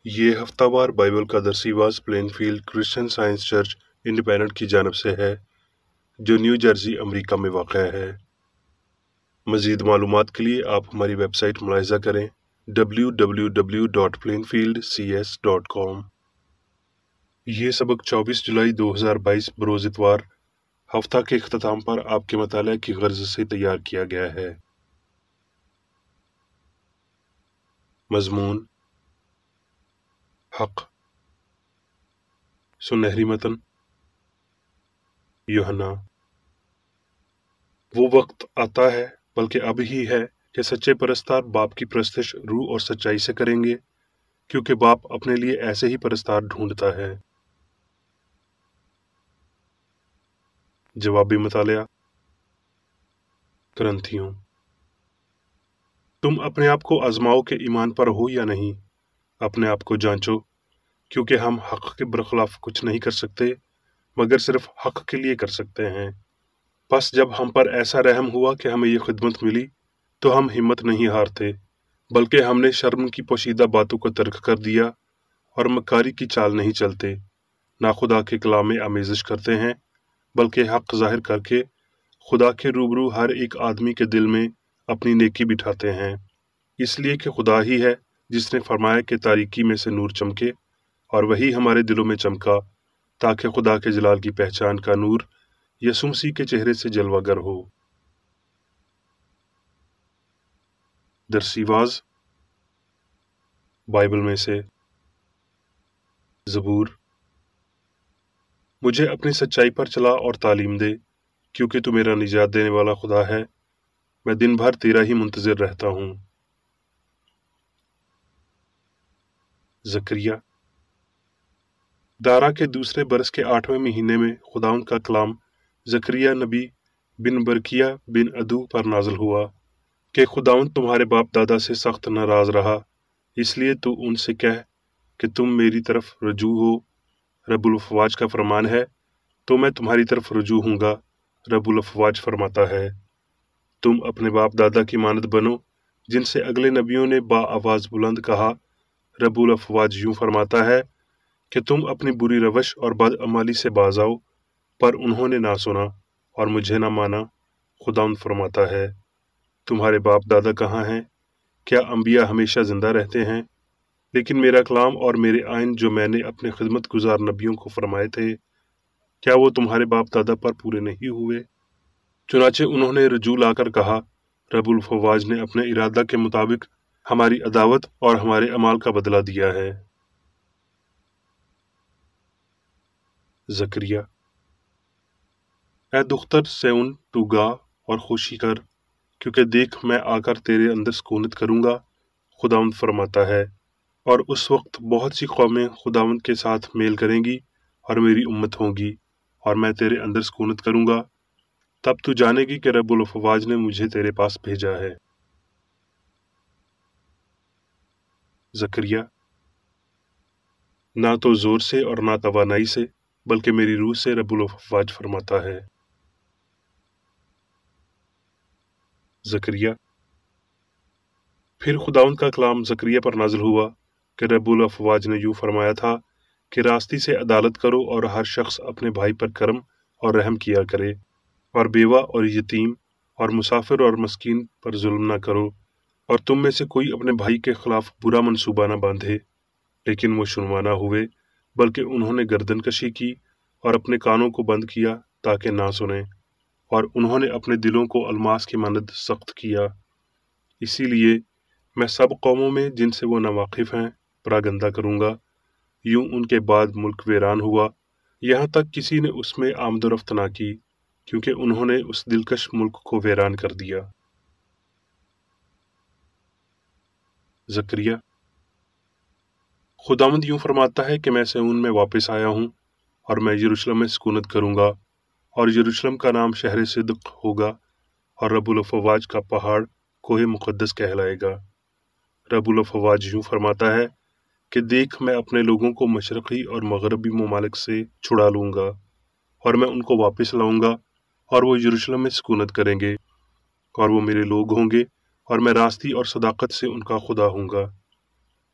یہ ہفتہ وار بائبل کا درسی واز Plainfield Christian Science Church Independent کی جانب سے ہے جو نیو جرسی امریکہ میں واقع ہے۔ مزید معلومات کے لیے آپ ہماری ویب سائٹ ملاحظہ کریں www.plainfieldcs.com۔ یہ سبق 24 جولائی 2022 بروز اتوار ہفتہ کے اختتام پر آپ کے مطالعہ کی غرض سے تیار کیا گیا ہے۔ مضمون: حق۔ سنہری متن: یوحنا۔ وہ وقت آتا ہے بلکہ اب ہی ہے کہ سچے پرستار باپ کی پرستش روح اور سچائی سے کریں گے، کیونکہ باپ اپنے لیے ایسے ہی پرستار ڈھونڈتا ہے۔ جوابی مطالعہ۔ کرنتھیوں: تم اپنے آپ کو آزماؤ کہ ایمان پر ہو یا نہیں، اپنے آپ کو جانچو، کیونکہ ہم حق کے برخلاف کچھ نہیں کر سکتے مگر صرف حق کے لیے کر سکتے ہیں۔ پس جب ہم پر ایسا رحم ہوا کہ ہمیں یہ خدمت ملی تو ہم ہمت نہیں ہارتے، بلکہ ہم نے شرم کی پوشیدہ باتوں کو ترک کر دیا اور مکاری کی چال نہیں چلتے، نہ خدا کے کلام میں آمیزش کرتے ہیں، بلکہ حق ظاہر کر کے خدا کے روبرو ہر ایک آدمی کے دل میں اپنی نیکی بٹھاتے ہیں، اس لیے کہ خدا ہی ہے جس نے فرمایا کہ تاریکی میں سے نور چمکے، اور وہی ہمارے دلوں میں چمکا تاکہ خدا کے جلال کی پہچان کا نور یسوع مسیح کے چہرے سے جلوہ گر ہو۔ درسی واز بائبل میں سے زبور: مجھے اپنی سچائی پر چلا اور تعلیم دے، کیونکہ تو میرا نجات دینے والا خدا ہے، میں دن بھر تیرا ہی منتظر رہتا ہوں۔ زکریا: دارا کے دوسرے برس کے 8ویں مہینے میں خداوند کا کلام زکریا نبی بن برکیہ بن ادو پر نازل ہوا کہ خداوند تمہارے باپ دادا سے سخت ناراض رہا، اس لیے تو ان سے کہہ کہ تم میری طرف رجوع ہو، رب الافواج کا فرمان ہے، تو میں تمہاری طرف رجوع ہوں گا، رب الافواج فرماتا ہے۔ تم اپنے باپ دادا کی مانند بنو، جن سے اگلے نبیوں نے با آواز بلند کہا، رب الافواج یوں فرماتا ہے کہ تم اپنی بری روش اور بد عملی سے باز آؤ، پر انہوں نے نہ سنا اور مجھے نہ مانا، خداوند فرماتا ہے۔ تمہارے باپ دادا کہاں ہیں؟ کیا انبیاء ہمیشہ زندہ رہتے ہیں؟ لیکن میرا کلام اور میرے آئین جو میں نے اپنے خدمت گزار نبیوں کو فرمائے تھے، کیا وہ تمہارے باپ دادا پر پورے نہیں ہوئے؟ چنانچہ انہوں نے رجوع لا کر کہا، رب الافواج نے اپنے ارادہ کے مطابق ہماری عداوت اور ہمارے اعمال کا بدلہ دیا ہے۔ زکریا: اے دختر سیون تو گا اور خوشی کر، کیونکہ دیکھ میں آ کر تیرے اندر سکونت کروں گا، خداوند فرماتا ہے، اور اس وقت بہت سی قومیں خداوند کے ساتھ میل کریں گی اور میری امت ہوں گی، اور میں تیرے اندر سکونت کروں گا، تب تو جانے گی کہ رب الافواج نے مجھے تیرے پاس بھیجا ہے۔ زکریا: نہ تو زور سے اور نہ توانائی سے، بلکہ میری روح سے، رب الافواج فرماتا ہے۔ زکریا: پھر خداوند کا کلام زکریا پر نازل ہوا کہ رب الافواج نے یوں فرمایا تھا کہ راستی سے عدالت کرو اور ہر شخص اپنے بھائی پر کرم اور رحم کیا کرے، اور بیوہ اور یتیم اور مسافر اور مسکین پر ظلم نہ کرو، اور تم میں سے کوئی اپنے بھائی کے خلاف برا منصوبہ نہ باندھے۔ لیکن وہ شنوا نہ ہوئے، بلکہ انہوں نے گردن کشی کی اور اپنے کانوں کو بند کیا تاکہ نہ سنیں، اور انہوں نے اپنے دلوں کو الماس کی مانند سخت کیا، اسی لیے میں سب قوموں میں جن سے وہ ناواقف ہیں پراگندہ کروں گا۔ یوں ان کے بعد ملک ویران ہوا، یہاں تک کسی نے اس میں آمد و رفت نہ کی، کیونکہ انہوں نے اس دلکش ملک کو ویران کر دیا۔ زکریا: خداوند یوں فرماتا ہے کہ میں سیون میں واپس آیا ہوں، اور میں یروشلم میں سکونت کروں گا، اور یروشلم کا نام شہر صدق ہوگا، اور رب الافواج کا پہاڑ کوہ مقدس کہلائے گا۔ رب الافواج یوں فرماتا ہے کہ دیکھ میں اپنے لوگوں کو مشرقی اور مغربی ممالک سے چھڑا لوں گا، اور میں ان کو واپس لاؤں گا، اور وہ یروشلم میں سکونت کریں گے، اور وہ میرے لوگ ہوں گے، اور میں راستی اور صداقت سے ان کا خدا ہوں گا۔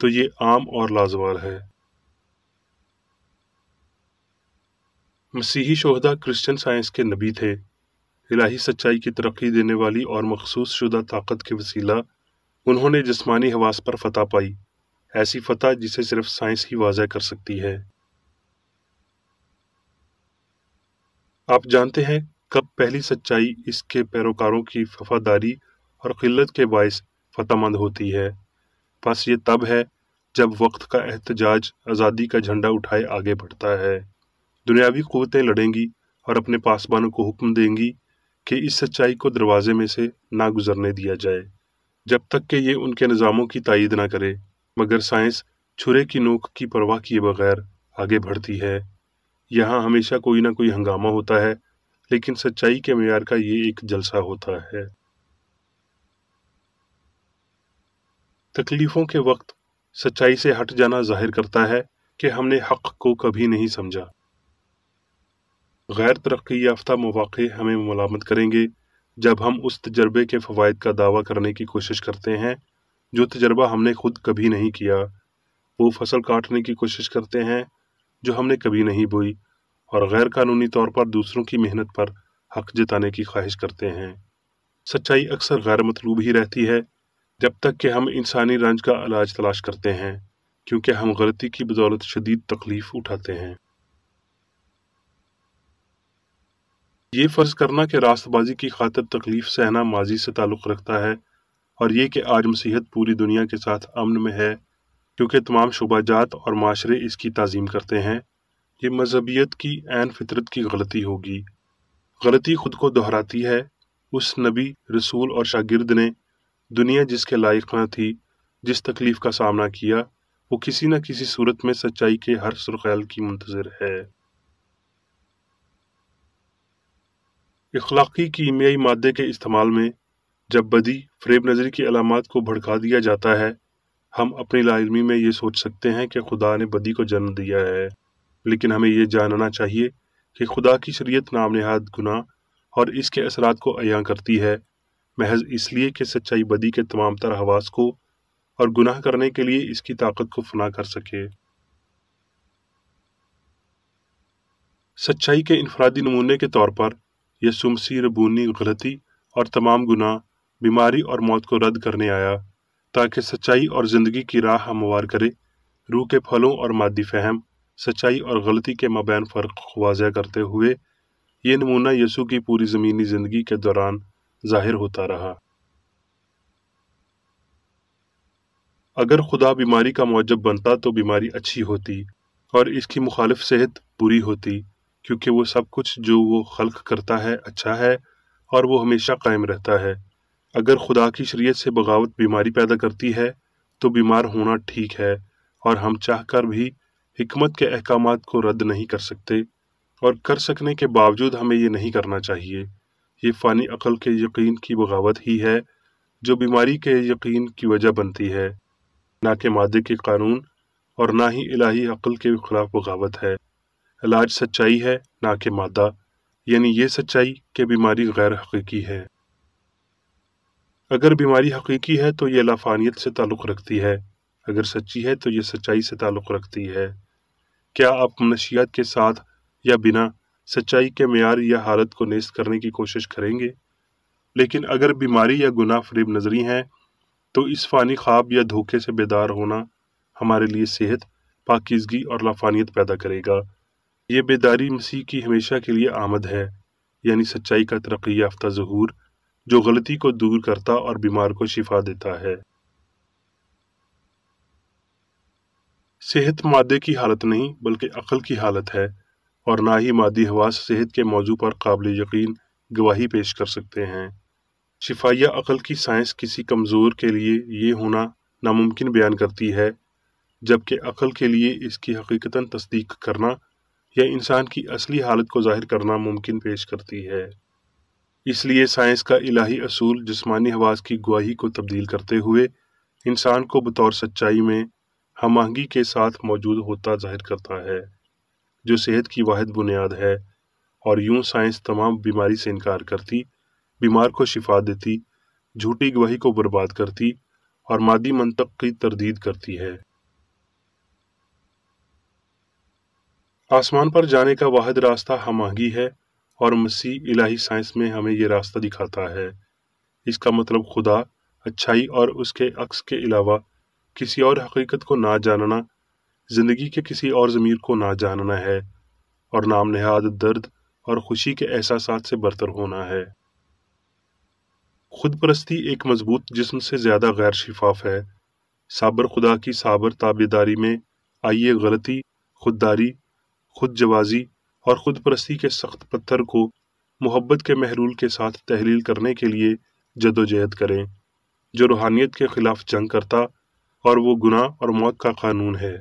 تو یہ عام اور لازوال ہے۔ مسیحی شہداء کرسچن سائنس کے نبی تھے۔ الہی سچائی کی ترقی دینے والی اور مخصوص شدہ طاقت کے وسیلہ انہوں نے جسمانی حواس پر فتح پائی، ایسی فتح جسے صرف سائنس ہی واضح کر سکتی ہے۔ آپ جانتے ہیں کب پہلی سچائی اس کے پیروکاروں کی وفاداری اور قلت کے باعث فتح مند ہوتی ہے؟ بس یہ تب ہے جب وقت کا احتجاج آزادی کا جھنڈا اٹھائے آگے بڑھتا ہے۔ دنیاوی قوتیں لڑیں گی اور اپنے پاسبانوں کو حکم دیں گی کہ اس سچائی کو دروازے میں سے نہ گزرنے دیا جائے، جب تک کہ یہ ان کے نظاموں کی تائید نہ کرے۔ مگر سائنس چھرے کی نوک کی پرواہ کیے بغیر آگے بڑھتی ہے۔ یہاں ہمیشہ کوئی نہ کوئی ہنگامہ ہوتا ہے، لیکن سچائی کے معیار کا یہ ایک جلسہ ہوتا ہے۔ تکلیفوں کے وقت سچائی سے ہٹ جانا ظاہر کرتا ہے کہ ہم نے حق کو کبھی نہیں سمجھا۔ غیر ترقی یافتہ مواقع ہمیں ملامت کریں گے جب ہم اس تجربے کے فوائد کا دعویٰ کرنے کی کوشش کرتے ہیں جو تجربہ ہم نے خود کبھی نہیں کیا۔ وہ فصل کاٹنے کی کوشش کرتے ہیں جو ہم نے کبھی نہیں بوئی، اور غیر قانونی طور پر دوسروں کی محنت پر حق جتانے کی خواہش کرتے ہیں۔ سچائی اکثر غیر مطلوب ہی رہتی ہے جب تک کہ ہم انسانی رنج کا علاج تلاش کرتے ہیں، کیونکہ ہم غلطی کی بدولت شدید تکلیف اٹھاتے ہیں۔ یہ فرض کرنا کہ راست بازی کی خاطر تکلیف سہنا ماضی سے تعلق رکھتا ہے، اور یہ کہ آج مسیحیت پوری دنیا کے ساتھ امن میں ہے کیونکہ تمام شعبہ جات اور معاشرے اس کی تعظیم کرتے ہیں، یہ مذہبیت کی عین فطرت کی غلطی ہوگی۔ غلطی خود کو دہراتی ہے۔ اس نبی، رسول اور شاگرد نے دنیا جس کے لائق نہ تھی، جس تکلیف کا سامنا کیا، وہ کسی نہ کسی صورت میں سچائی کے ہر سرخیل کی منتظر ہے۔ اخلاقی کیمیائی مادے کے استعمال میں جب بدی، فریب نظری کی علامات کو بھڑکا دیا جاتا ہے، ہم اپنی لا علمی میں یہ سوچ سکتے ہیں کہ خدا نے بدی کو جنم دیا ہے، لیکن ہمیں یہ جاننا چاہیے کہ خدا کی شریعت نام نہاد گناہ اور اس کے اثرات کو عیاں کرتی ہے، محض اس لیے کہ سچائی بدی کے تمام تر حواس کو اور گناہ کرنے کے لیے اس کی طاقت کو فنا کر سکے۔ سچائی کے انفرادی نمونے کے طور پر یسوع مسیح ربونی غلطی اور تمام گناہ، بیماری اور موت کو رد کرنے آیا تاکہ سچائی اور زندگی کی راہ ہموار کرے۔ روح کے پھلوں اور مادی فہم، سچائی اور غلطی کے مابین فرق واضح کرتے ہوئے یہ نمونہ یسوع کی پوری زمینی زندگی کے دوران ظاہر ہوتا رہا۔ اگر خدا بیماری کا موجب بنتا تو بیماری اچھی ہوتی اور اس کی مخالف صحت بری ہوتی، کیونکہ وہ سب کچھ جو وہ خلق کرتا ہے اچھا ہے اور وہ ہمیشہ قائم رہتا ہے۔ اگر خدا کی شریعت سے بغاوت بیماری پیدا کرتی ہے تو بیمار ہونا ٹھیک ہے، اور ہم چاہ کر بھی حکمت کے احکامات کو رد نہیں کر سکتے، اور کر سکنے کے باوجود ہمیں یہ نہیں کرنا چاہیے۔ یہ فانی عقل کے یقین کی بغاوت ہی ہے جو بیماری کے یقین کی وجہ بنتی ہے، نہ کہ مادے کے قانون، اور نہ ہی الہی عقل کے خلاف بغاوت ہے۔ علاج سچائی ہے، نہ کہ مادہ، یعنی یہ سچائی کہ بیماری غیر حقیقی ہے۔ اگر بیماری حقیقی ہے تو یہ لافانیت سے تعلق رکھتی ہے، اگر سچی ہے تو یہ سچائی سے تعلق رکھتی ہے۔ کیا آپ منشیات کے ساتھ یا بنا سچائی کے معیار یا حالت کو نیست کرنے کی کوشش کریں گے؟ لیکن اگر بیماری یا گناہ فریب نظری ہیں تو اس فانی خواب یا دھوکے سے بیدار ہونا ہمارے لیے صحت، پاکیزگی اور لافانیت پیدا کرے گا۔ یہ بیداری مسیح کی ہمیشہ کے لیے آمد ہے، یعنی سچائی کا ترقی یافتہ ظہور جو غلطی کو دور کرتا اور بیمار کو شفا دیتا ہے۔ صحت مادے کی حالت نہیں بلکہ عقل کی حالت ہے، اور نہ ہی مادی حواس صحت کے موضوع پر قابل یقین گواہی پیش کر سکتے ہیں۔ شفائیہ عقل کی سائنس کسی کمزور کے لیے یہ ہونا ناممکن بیان کرتی ہے، جبکہ عقل کے لیے اس کی حقیقتاً تصدیق کرنا یا انسان کی اصلی حالت کو ظاہر کرنا ممکن پیش کرتی ہے۔ اس لیے سائنس کا الہی اصول جسمانی حواس کی گواہی کو تبدیل کرتے ہوئے انسان کو بطور سچائی میں ہم آہنگی کے ساتھ موجود ہوتا ظاہر کرتا ہے، جو صحت کی واحد بنیاد ہے، اور یوں سائنس تمام بیماری سے انکار کرتی، بیمار کو شفا دیتی، جھوٹی گواہی کو برباد کرتی اور مادی منطق کی تردید کرتی ہے۔ آسمان پر جانے کا واحد راستہ ہم آہنگی ہے، اور مسیح الہی سائنس میں ہمیں یہ راستہ دکھاتا ہے۔ اس کا مطلب خدا، اچھائی اور اس کے عکس کے علاوہ کسی اور حقیقت کو نہ جاننا، زندگی کے کسی اور ضمیر کو نہ جاننا ہے، اور نام نہاد درد اور خوشی کے احساسات سے برتر ہونا ہے۔ خود پرستی ایک مضبوط جسم سے زیادہ غیر شفاف ہے۔ صابر خدا کی صابر تابعداری میں آئیے غلطی، خودداری، خود جوازی اور خود پرستی کے سخت پتھر کو محبت کے محلول کے ساتھ تحلیل کرنے کے لیے جدوجہد کریں، جو روحانیت کے خلاف جنگ کرتا اور وہ گناہ اور موت کا قانون ہے۔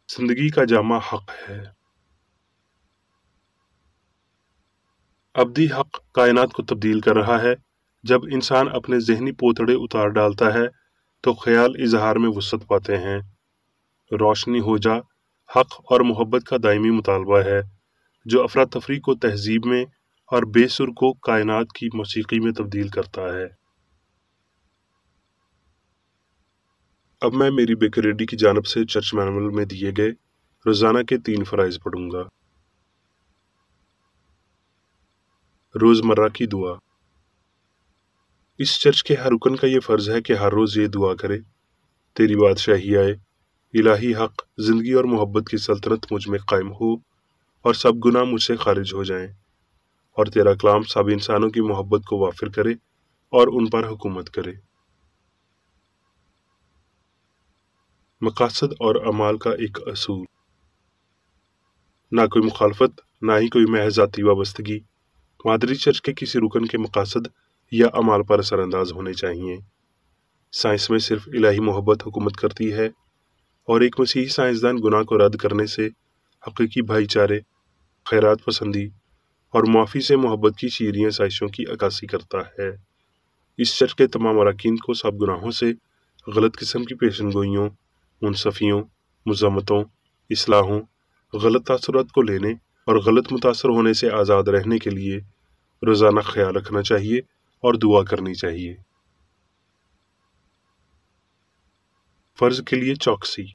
زندگی کا جامع حق ہے۔ ابدی حق کائنات کو تبدیل کر رہا ہے۔ جب انسان اپنے ذہنی پوتڑے اتار ڈالتا ہے تو خیال اظہار میں وسعت پاتے ہیں۔ روشنی ہو جا حق اور محبت کا دائمی مطالبہ ہے، جو افراتفری کو تہذیب میں اور بے سر کو کائنات کی موسیقی میں تبدیل کرتا ہے۔ اب میں میری بیکریڈی کی جانب سے چرچ مینول میں دیے گئے روزانہ کے 3 فرائض پڑھوں گا۔ روزمرہ کی دعا۔ اس چرچ کے ہر رکن کا یہ فرض ہے کہ ہر روز یہ دعا کرے: تیری بادشاہی آئے، الہی حق، زندگی اور محبت کی سلطنت مجھ میں قائم ہو، اور سب گناہ مجھ سے خارج ہو جائیں، اور تیرا کلام سب انسانوں کی محبت کو وافر کرے اور ان پر حکومت کرے۔ مقاصد اور اعمال کا ایک اصول۔ نہ کوئی مخالفت، نہ ہی کوئی محض ذاتی وابستگی۔ مادری چرچ کے کسی رکن کے مقاصد یا اعمال پر اثر انداز ہونے چاہیے۔ سائنس میں صرف الہی محبت حکومت کرتی ہے، اور ایک مسیحی سائنسدان گناہ کو رد کرنے سے حقیقی بھائی چارے، خیرات پسندی اور معافی سے محبت کی شیریں آسائشوں کی عکاسی کرتا ہے۔ اس چرچ کے تمام اراکین کو سب گناہوں سے، غلط قسم کی پیشن گوئیوں، منصفیوں، مذمتوں، اصلاحوں، غلط تاثرات کو لینے اور غلط متاثر ہونے سے آزاد رہنے کے لیے روزانہ خیال رکھنا چاہیے اور دعا کرنی چاہیے۔ فرض کے لیے چوکسی۔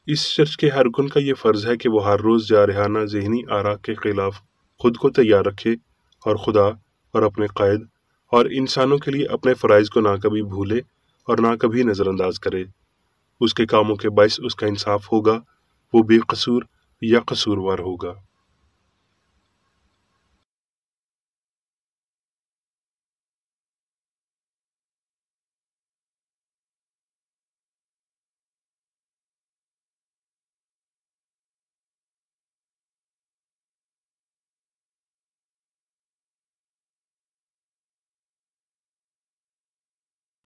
اس چرچ کے ہر رکن کا یہ فرض ہے کہ وہ ہر روز جارحانہ ذہنی آرا کے خلاف خود کو تیار رکھے، اور خدا اور اپنے قائد اور انسانوں کے لیے اپنے فرائض کو نہ کبھی بھولے اور نہ کبھی نظر انداز کرے۔ اس کے کاموں کے باعث اس کا انصاف ہوگا، وہ بے قصور یا قصوروار ہوگا۔